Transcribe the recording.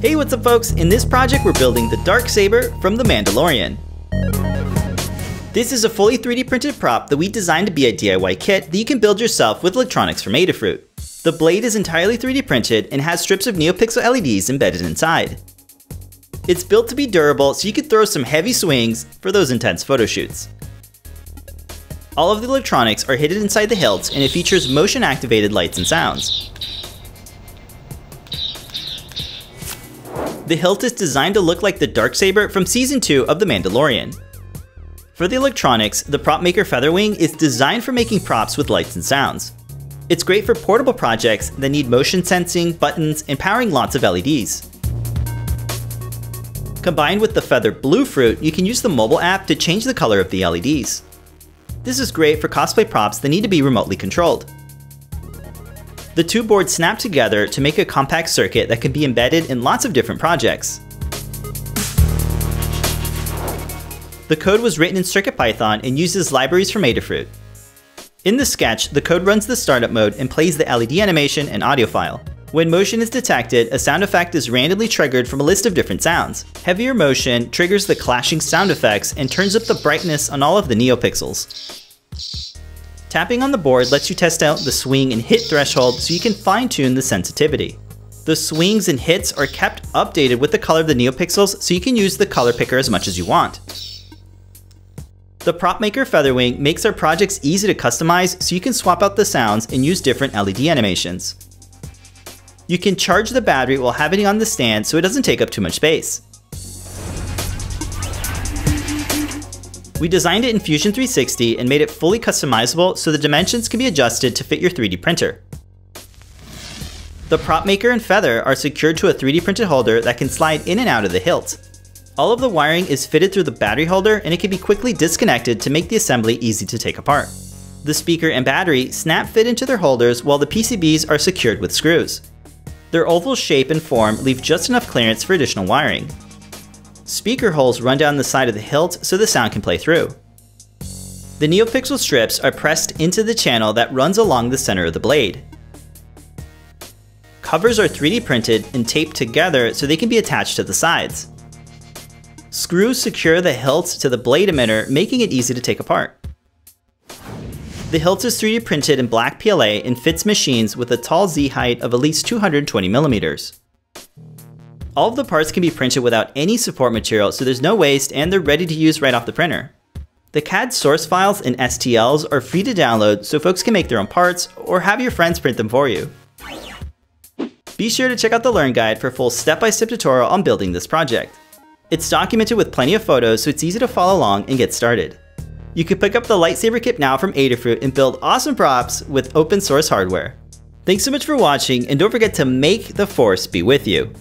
Hey, what's up folks? In this project we're building the Darksaber from The Mandalorian. This is a fully 3D printed prop that we designed to be a DIY kit that you can build yourself with electronics from Adafruit. The blade is entirely 3D printed and has strips of NeoPixel LEDs embedded inside. It's built to be durable so you can throw some heavy swings for those intense photo shoots. All of the electronics are hidden inside the hilt and it features motion activated lights and sounds. The hilt is designed to look like the Darksaber from Season 2 of The Mandalorian. For the electronics, the PropMaker FeatherWing is designed for making props with lights and sounds. It's great for portable projects that need motion sensing, buttons, and powering lots of LEDs. Combined with the Feather Bluefruit, you can use the mobile app to change the color of the LEDs. This is great for cosplay props that need to be remotely controlled. The two boards snap together to make a compact circuit that can be embedded in lots of different projects. The code was written in CircuitPython and uses libraries from Adafruit. In the sketch, the code runs the startup mode and plays the LED animation and audio file. When motion is detected, a sound effect is randomly triggered from a list of different sounds. Heavier motion triggers the clashing sound effects and turns up the brightness on all of the NeoPixels. Tapping on the board lets you test out the swing and hit threshold so you can fine-tune the sensitivity. The swings and hits are kept updated with the color of the NeoPixels so you can use the color picker as much as you want. The PropMaker FeatherWing makes our projects easy to customize so you can swap out the sounds and use different LED animations. You can charge the battery while having it on the stand so it doesn't take up too much space. We designed it in Fusion 360 and made it fully customizable so the dimensions can be adjusted to fit your 3D printer. The PropMaker and Feather are secured to a 3D printed holder that can slide in and out of the hilt. All of the wiring is fitted through the battery holder and it can be quickly disconnected to make the assembly easy to take apart. The speaker and battery snap fit into their holders while the PCBs are secured with screws. Their oval shape and form leave just enough clearance for additional wiring. Speaker holes run down the side of the hilt so the sound can play through. The NeoPixel strips are pressed into the channel that runs along the center of the blade. Covers are 3D printed and taped together so they can be attached to the sides. Screws secure the hilt to the blade emitter, making it easy to take apart. The hilt is 3D printed in black PLA and fits machines with a tall Z height of at least 220 millimeters. All of the parts can be printed without any support material, so there's no waste and they're ready to use right off the printer. The CAD source files and STLs are free to download so folks can make their own parts or have your friends print them for you. Be sure to check out the Learn Guide for a full step-by-step tutorial on building this project. It's documented with plenty of photos so it's easy to follow along and get started. You can pick up the lightsaber kit now from Adafruit and build awesome props with open source hardware. Thanks so much for watching and don't forget to make the Force be with you.